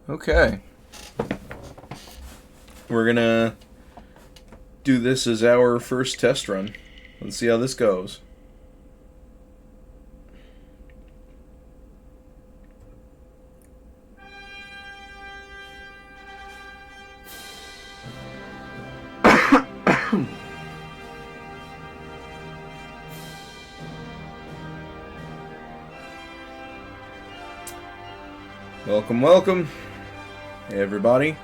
Okay. We're gonna do this as our first test run. Let's see how this goes. Welcome. Hey everybody.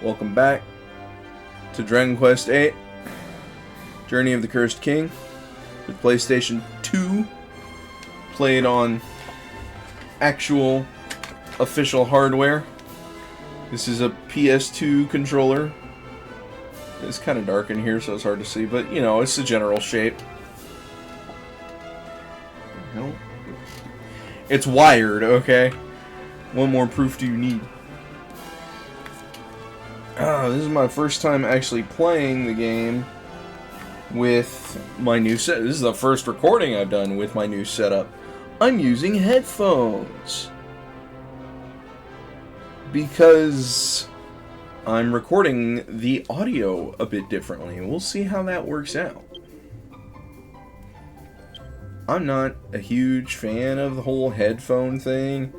Welcome back to Dragon Quest VIII, Journey of the Cursed King, with PlayStation 2, played on actual official hardware. This is a PS2 controller. It's kind of dark in here, so it's hard to see, but you know, it's the general shape. It's wired, okay? What more proof do you need? This is my first time actually playing the game with my new set. This is the first recording I've done with my new setup. I'm using headphones because I'm recording the audio a bit differently. We'll see how that works out. I'm not a huge fan of the whole headphone thing,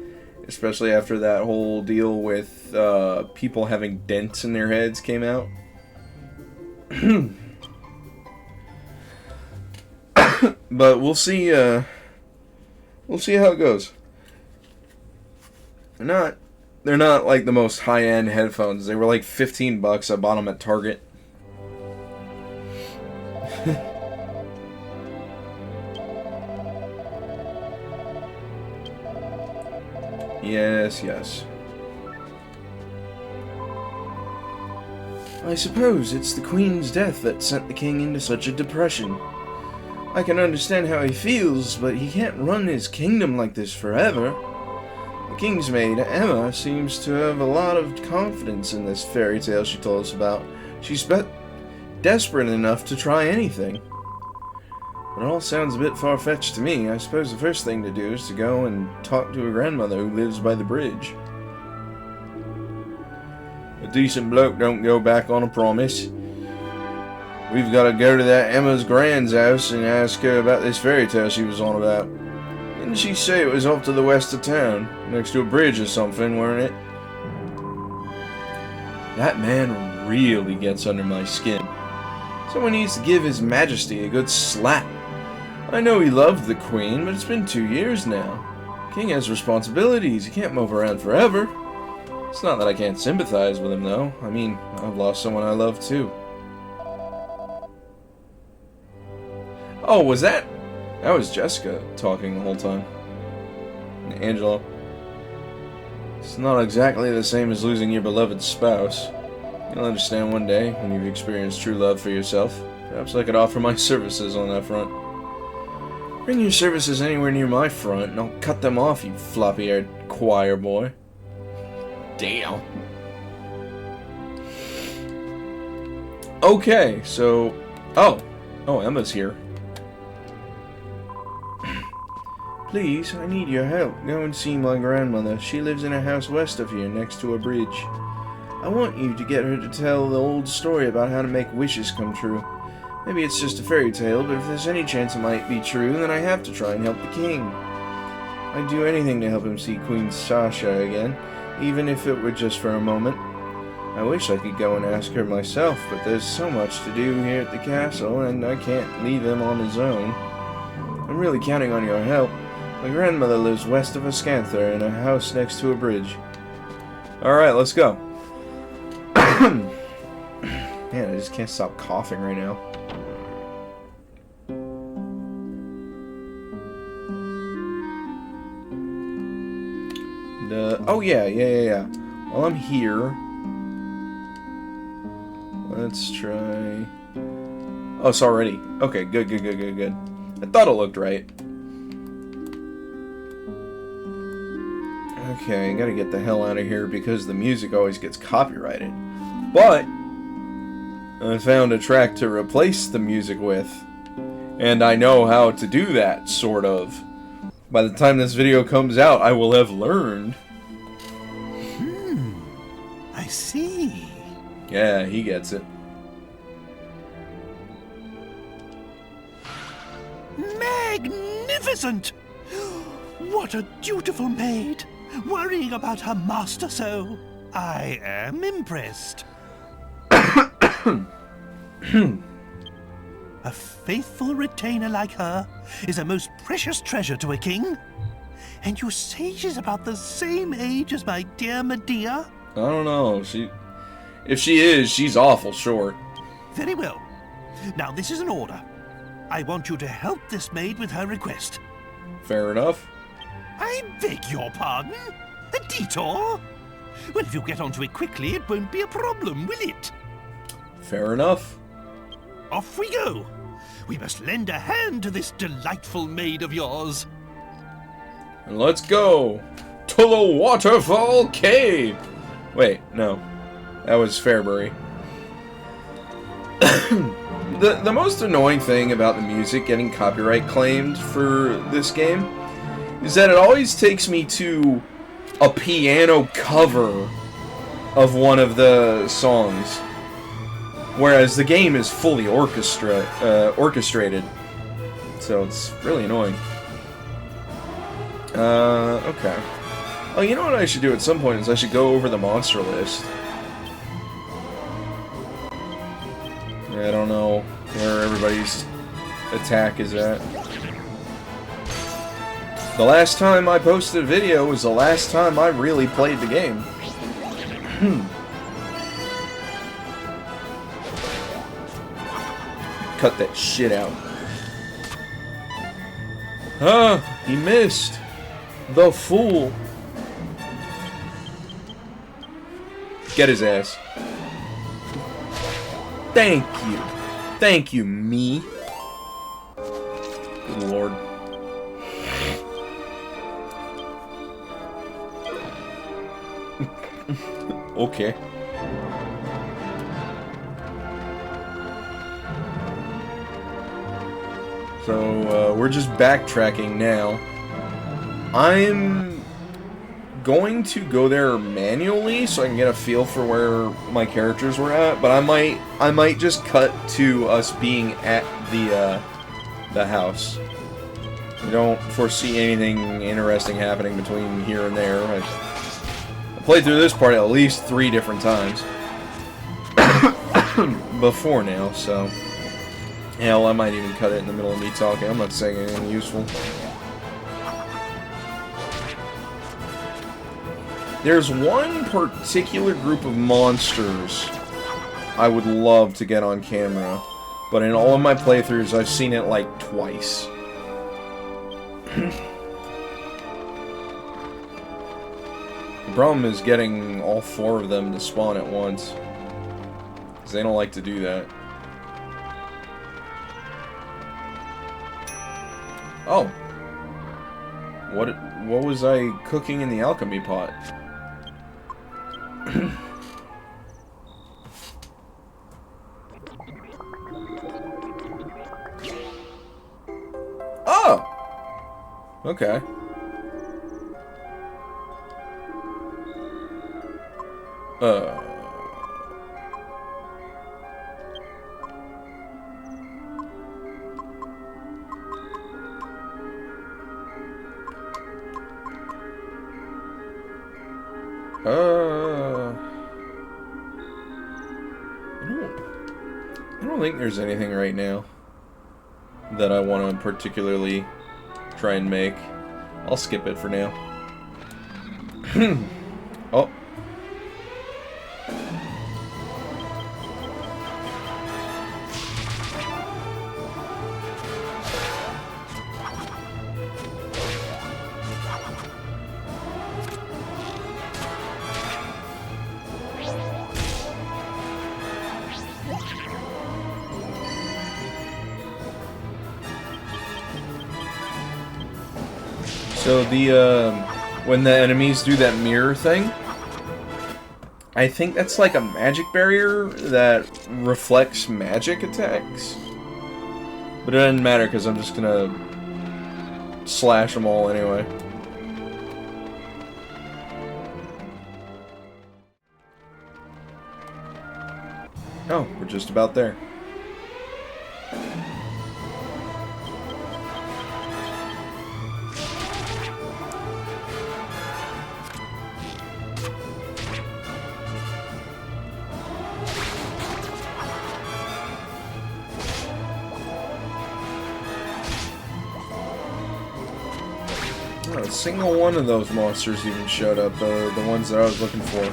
especially after that whole deal with people having dents in their heads came out. But we'll see how it goes. They're not like the most high-end headphones. They were like $15. I bought them at Target. Yes. I suppose it's the Queen's death that sent the King into such a depression. I can understand how he feels, but he can't run his kingdom like this forever. The King's maid, Emma, seems to have a lot of confidence in this fairy tale she told us about. She's desperate enough to try anything. It all sounds a bit far-fetched to me. I suppose the first thing to do is to go and talk to a grandmother who lives by the bridge. A decent bloke don't go back on a promise. We've got to go to that Emma's grand's house and ask her about this fairy tale she was on about. Didn't she say it was off to the west of town, next to a bridge or something, weren't it? That man really gets under my skin. Someone needs to give His Majesty a good slap. I know he loved the Queen, but it's been 2 years now. King has responsibilities. He can't move around forever. It's not that I can't sympathize with him, though. I mean, I've lost someone I love, too. Oh, was that? That was Jessica talking the whole time. Angelo. It's not exactly the same as losing your beloved spouse. You'll understand one day when you've experienced true love for yourself. Perhaps I could offer my services on that front. Bring your services anywhere near my front, and I'll cut them off, you floppy-haired choir boy. Damn. Okay, so... Oh, Emma's here. Please, I need your help. Go and see my grandmother. She lives in a house west of here, next to a bridge. I want you to get her to tell the old story about how to make wishes come true. Maybe it's just a fairy tale, but if there's any chance it might be true, then I have to try and help the King. I'd do anything to help him see Queen Sasha again, even if it were just for a moment. I wish I could go and ask her myself, but there's so much to do here at the castle, and I can't leave him on his own. I'm really counting on your help. My grandmother lives west of Ascantha in a house next to a bridge. Alright, let's go. Man, I just can't stop coughing right now. Oh yeah. While I'm here, let's try... Oh, it's already... Okay, good. I thought it looked right. Okay, I gotta get the hell out of here because the music always gets copyrighted. But I found a track to replace the music with, and I know how to do that, sort of. By the time this video comes out, I will have learned. see. Yeah, he gets it. Magnificent! What a dutiful maid, worrying about her master so. I am impressed. A faithful retainer like her is a most precious treasure to a king. And you say she's about the same age as my dear Medea? I don't know. If she is, she's awful short. Very well. Now this is an order. I want you to help this maid with her request. Fair enough. I beg your pardon? A detour? Well, if you get onto it quickly, it won't be a problem, will it? Fair enough. Off we go. We must lend a hand to this delightful maid of yours. And let's go to the Waterfall Cave. Wait, no. That was Fairbury. The most annoying thing about the music getting copyright claimed for this game is that it always takes me to a piano cover of one of the songs, whereas the game is fully orchestrated, so it's really annoying. Okay. Oh, you know what I should do at some point is I should go over the monster list. I don't know where everybody's attack is at. The last time I posted a video was the last time I really played the game. Cut that shit out. He missed. The fool. Get his ass. Thank you. Thank you, me. Good lord. Okay. So, we're just backtracking now. I'm going to go there manually so I can get a feel for where my characters were at, but I might just cut to us being at the house. I don't foresee anything interesting happening between here and there. I played through this part at least 3 different times before now, so hell, I might even cut it in the middle of me talking. I'm not saying anything useful. There's one particular group of monsters I would love to get on camera, but in all of my playthroughs I've seen it like twice. The problem is getting all 4 of them to spawn at once, because they don't like to do that. Oh. What was I cooking in the alchemy pot? Oh! Okay. I don't think there's anything right now that I want to particularly try and make. I'll skip it for now. Oh. So when the enemies do that mirror thing, I think that's like a magic barrier that reflects magic attacks. But it doesn't matter because I'm just gonna slash them all anyway. Oh, we're just about there. Not a single one of those monsters even showed up, the ones that I was looking for.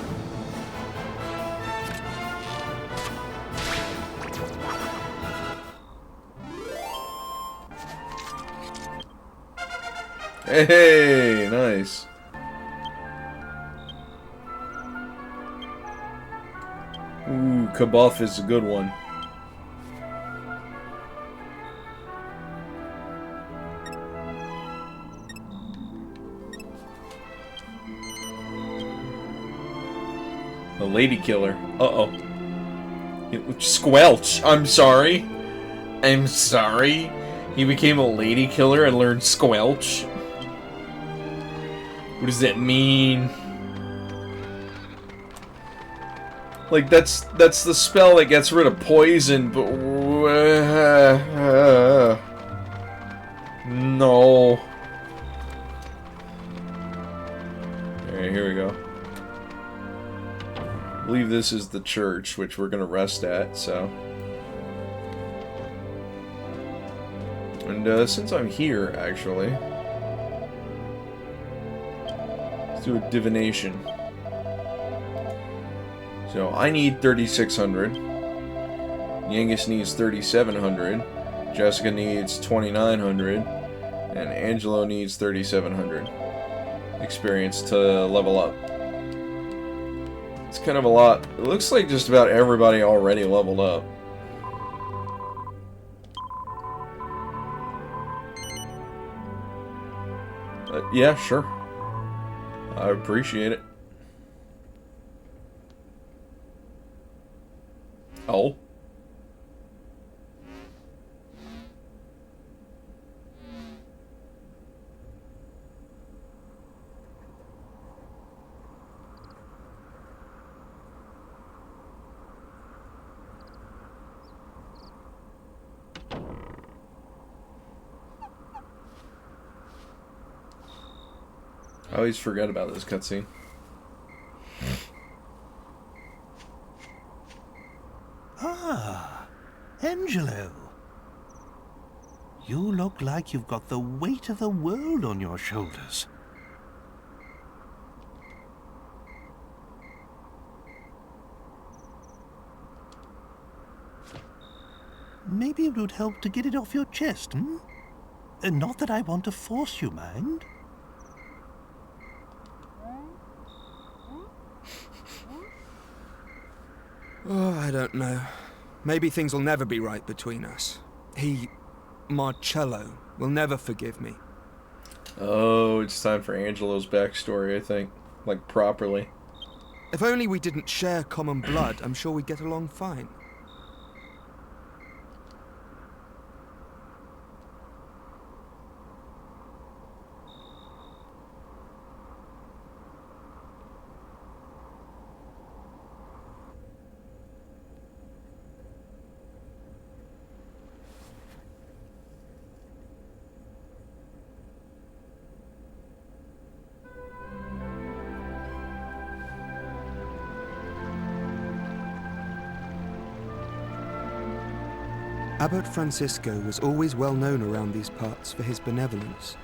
Hey, nice. Ooh, Kabuff is a good one. A lady killer. Uh-oh. Squelch. I'm sorry. I'm sorry. He became a lady killer and learned Squelch. What does that mean? Like, that's the spell that gets rid of poison, but... no. Alright, here we go. I believe this is the church, which we're gonna rest at, so... And, since I'm here, actually... let's do a divination. So, I need 3,600. Yangus needs 3,700. Jessica needs 2,900. And Angelo needs 3,700 experience to level up. It's kind of a lot. It looks like just about everybody already leveled up. Yeah, sure. I appreciate it. Oh. I always forget about this cutscene. Ah, Angelo. You look like you've got the weight of the world on your shoulders. Maybe it would help to get it off your chest, hmm? Not that I want to force you, mind. Oh, I don't know. Maybe things will never be right between us. Marcello, will never forgive me. Oh, it's time for Angelo's backstory, I think. Like, properly. If only we didn't share common blood, I'm sure we'd get along fine. Abbot Francisco was always well known around these parts for his benevolence.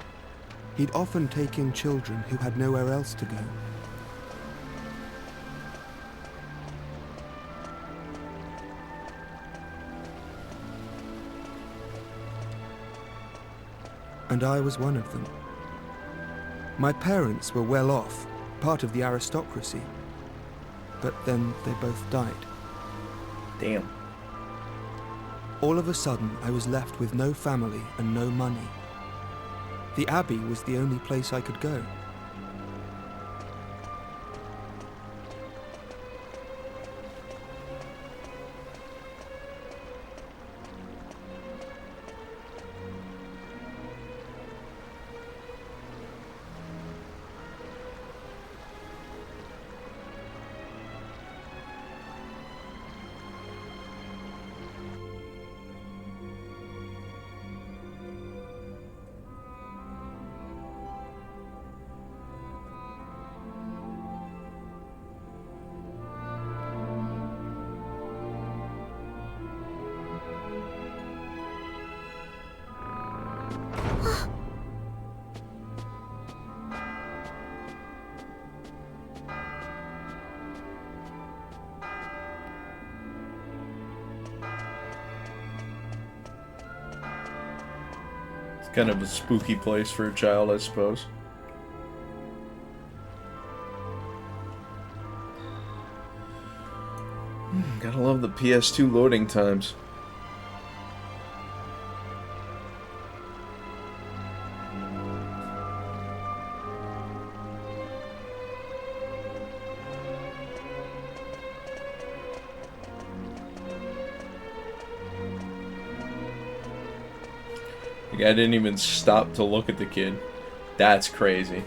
He'd often take in children who had nowhere else to go. And I was one of them. My parents were well off, part of the aristocracy. But then they both died. Damn. All of a sudden, I was left with no family and no money. The Abbey was the only place I could go. Kind of a spooky place for a child, I suppose. Gotta love the PS2 loading times. The guy didn't even stop to look at the kid. That's crazy.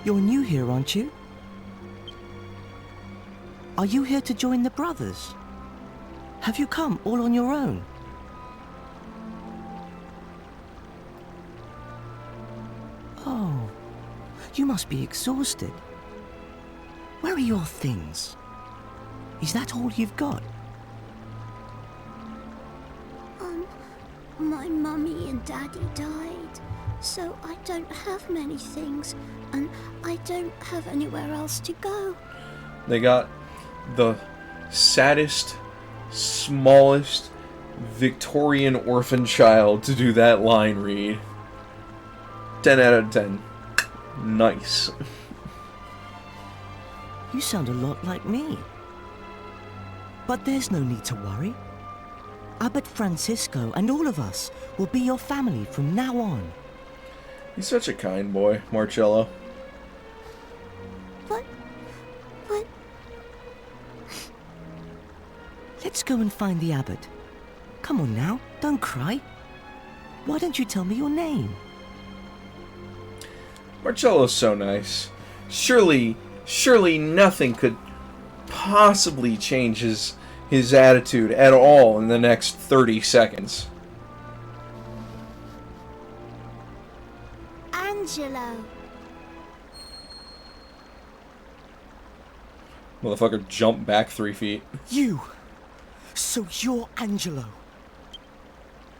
You're new here, aren't you? Are you here to join the brothers? Have you come all on your own? Oh, you must be exhausted. Where are your things? Is that all you've got? My mummy and daddy died, so I don't have many things, and I don't have anywhere else to go. They got the saddest, smallest Victorian orphan child to do that line read. 10 out of 10. Nice. You sound a lot like me. But there's no need to worry. Abbot Francisco and all of us will be your family from now on. He's such a kind boy, Marcello. What? Let's go and find the abbot. Come on now, don't cry. Why don't you tell me your name? Marcello's so nice. Surely nothing could possibly change his attitude at all in the next 30 seconds. Angelo. Motherfucker jumped back 3 feet. You! So you're Angelo.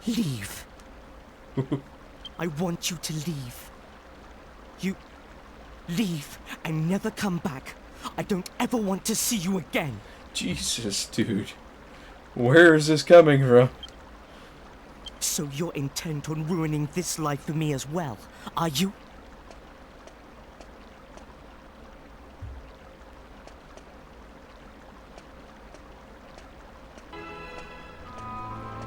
Leave. I want you to leave. You leave and never come back. I don't ever want to see you again. Jesus, dude. Where is this coming from? So you're intent on ruining this life for me as well, are you?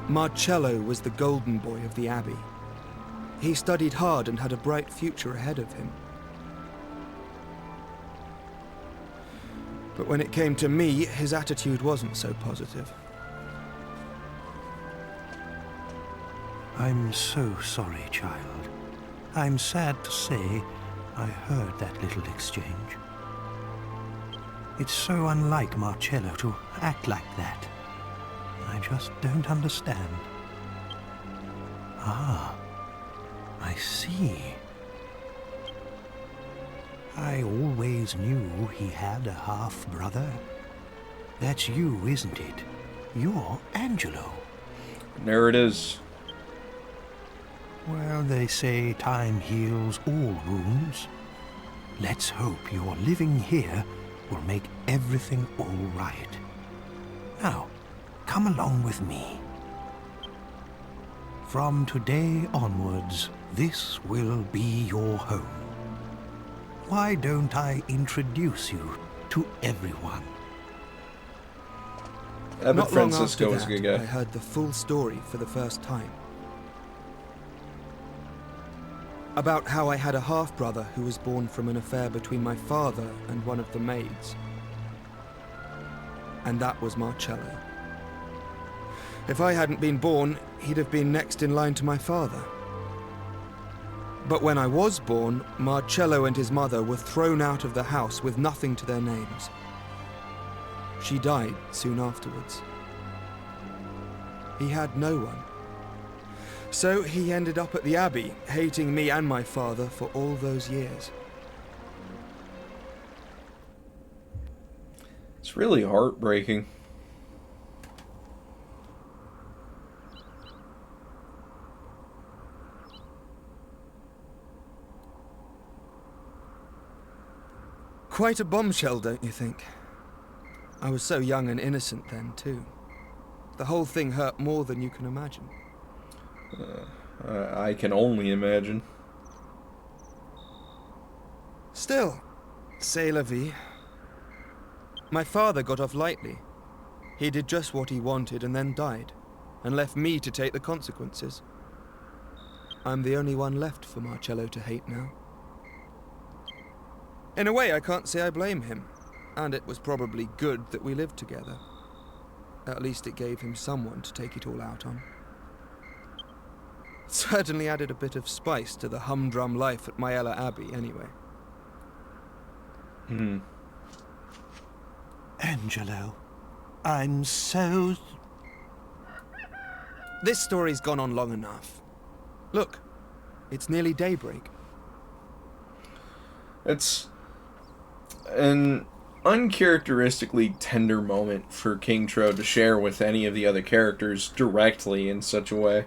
Marcello was the golden boy of the Abbey. He studied hard and had a bright future ahead of him. But when it came to me, his attitude wasn't so positive. I'm so sorry, child. I'm sad to say I heard that little exchange. It's so unlike Marcello to act like that. I just don't understand. Ah, I see. I always knew he had a half-brother. That's you, isn't it? You're Angelo. There it is. Well, they say time heals all wounds. Let's hope your living here will make everything all right. Now, come along with me. From today onwards, this will be your home. Why don't I introduce you to everyone? Abbot Not long Francisco after was a good that, guy. I heard the full story for the first time. About how I had a half-brother who was born from an affair between my father and one of the maids. And that was Marcello. If I hadn't been born, he'd have been next in line to my father. But when I was born, Marcello and his mother were thrown out of the house with nothing to their names. She died soon afterwards. He had no one. So he ended up at the Abbey, hating me and my father for all those years. It's really heartbreaking. Quite a bombshell, don't you think? I was so young and innocent then, too. The whole thing hurt more than you can imagine. I can only imagine. Still, c'est la vie. My father got off lightly. He did just what he wanted and then died, and left me to take the consequences. I'm the only one left for Marcello to hate now. In a way, I can't say I blame him, and it was probably good that we lived together. At least it gave him someone to take it all out on. It certainly added a bit of spice to the humdrum life at Myella Abbey, anyway. Angelo, I'm so... This story's gone on long enough. Look, it's nearly daybreak. It's an uncharacteristically tender moment for King Trode to share with any of the other characters directly in such a way.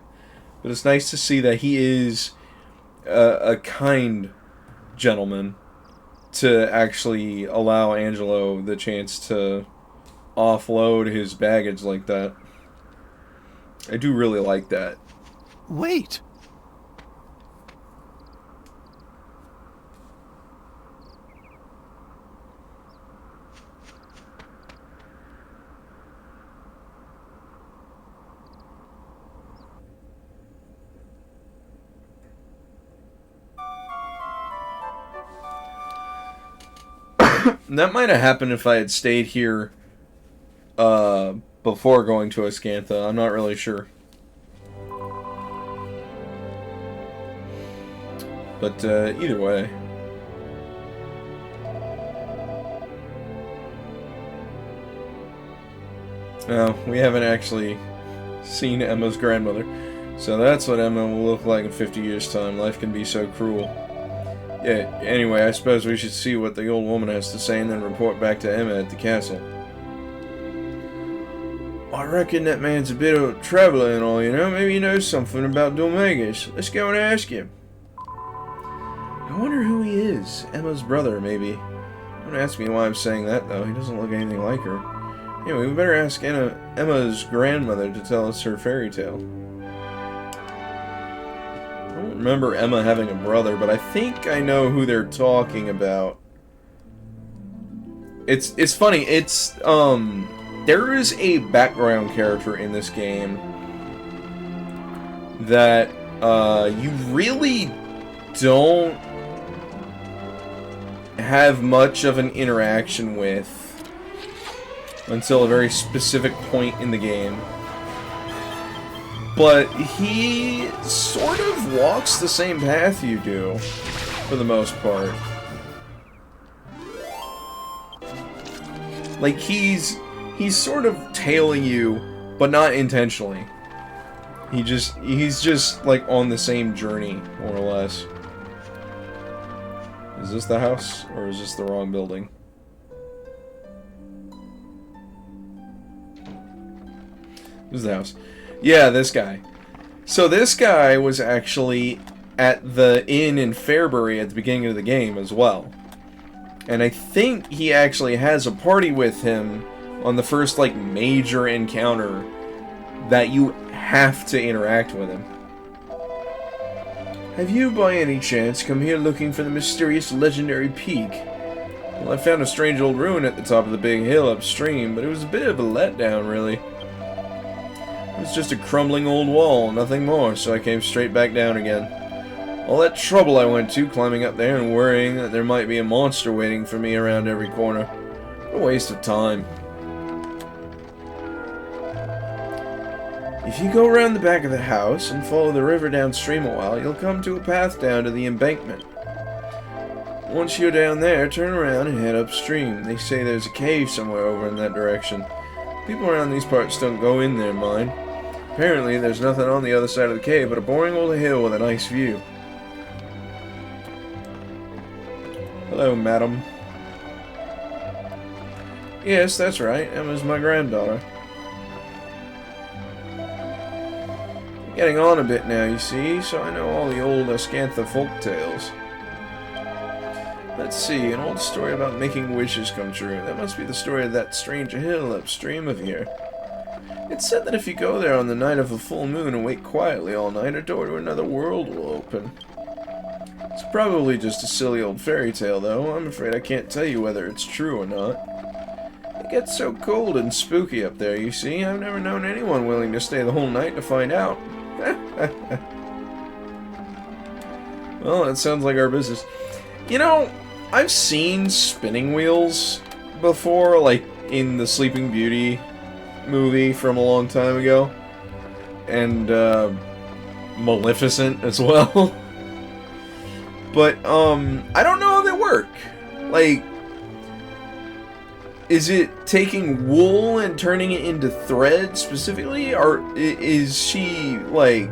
But it's nice to see that he is a kind gentleman to actually allow Angelo the chance to offload his baggage like that. I do really like that. Wait! That might have happened if I had stayed here before going to Ascantha. I'm not really sure. But either way. No, we haven't actually seen Emma's grandmother. So that's what Emma will look like in 50 years' time. Life can be so cruel. Yeah, anyway, I suppose we should see what the old woman has to say and then report back to Emma at the castle. I reckon that man's a bit of a traveler and all, you know. Maybe he knows something about Dormagus. Let's go and ask him. I wonder who he is. Emma's brother, maybe. Don't ask me why I'm saying that, though. He doesn't look anything like her. Anyway, we better ask Emma's grandmother to tell us her fairy tale. I don't remember Emma having a brother, but I think I know who they're talking about. It's funny. It's there is a background character in this game that you really don't have much of an interaction with until a very specific point in the game. But he sort of walks the same path you do, for the most part. Like, he's sort of tailing you, but not intentionally. He's just, like, on the same journey, more or less. Is this the house, or is this the wrong building? This is the house. Yeah, this guy. So this guy was actually at the inn in Fairbury at the beginning of the game as well. And I think he actually has a party with him on the first, like, major encounter that you have to interact with him. Have you, by any chance, come here looking for the mysterious legendary peak? Well, I found a strange old ruin at the top of the big hill upstream, but it was a bit of a letdown, really. It was just a crumbling old wall, nothing more, so I came straight back down again. All that trouble I went to climbing up there and worrying that there might be a monster waiting for me around every corner. What a waste of time. If you go around the back of the house and follow the river downstream a while, you'll come to a path down to the embankment. Once you're down there, turn around and head upstream. They say there's a cave somewhere over in that direction. People around these parts don't go in there, mind. Apparently, there's nothing on the other side of the cave but a boring old hill with a nice view. Hello, madam. Yes, that's right. Emma's my granddaughter. I'm getting on a bit now, you see, so I know all the old Ascantha folk tales. Let's see, an old story about making wishes come true. That must be the story of that strange hill upstream of here. It's said that if you go there on the night of a full moon and wait quietly all night, a door to another world will open. It's probably just a silly old fairy tale, though. I'm afraid I can't tell you whether it's true or not. It gets so cold and spooky up there, you see. I've never known anyone willing to stay the whole night to find out. Well, that sounds like our business. You know, I've seen spinning wheels before, like in the Sleeping Beauty movie from a long time ago. And, Maleficent as well. But, I don't know how they work. Like, is it taking wool and turning it into thread specifically? Or is she, like,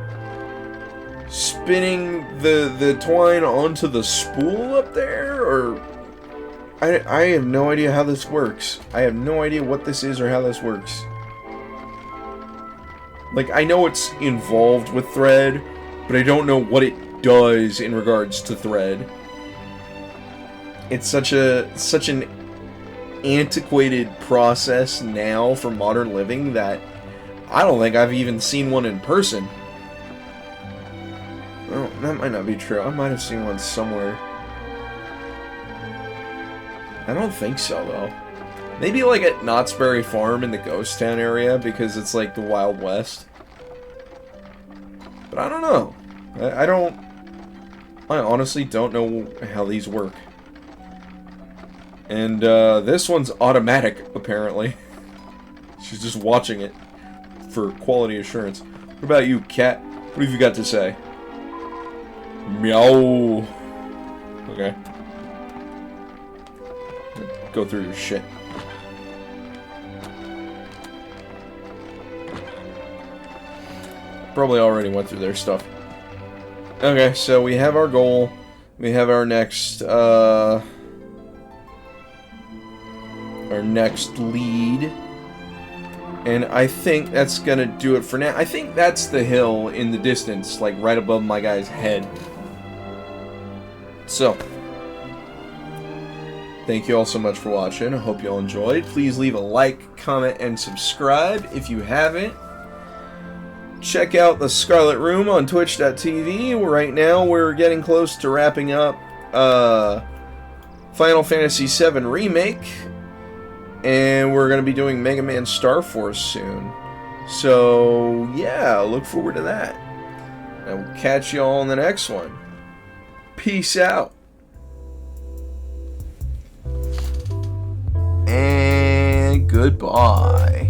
spinning the twine onto the spool up there? Or... I have no idea how this works. I have no idea what this is or how this works. Like, I know it's involved with thread, but I don't know what it does in regards to thread. It's such an antiquated process now for modern living that I don't think I've even seen one in person. Well, that might not be true. I might have seen one somewhere. I don't think so, though. Maybe like at Knott's Berry Farm in the Ghost Town area, because it's like the Wild West. But I don't know. I honestly don't know how these work. And this one's automatic, apparently. She's just watching it for quality assurance. What about you, cat? What have you got to say? Meow. Okay. Go through your shit. Probably already went through their stuff. Okay, so we have our goal. We have our next lead. And I think that's gonna do it for now. I think that's the hill in the distance, like right above my guy's head. So, thank you all so much for watching. I hope you all enjoyed. Please leave a like, comment, and subscribe if you haven't. Check out the Scarlet Room on twitch.tv. Right now we're getting close to wrapping up Final Fantasy VII Remake. And we're going to be doing Mega Man Star Force soon. So, yeah, look forward to that. And we'll catch you all in the next one. Peace out. And goodbye.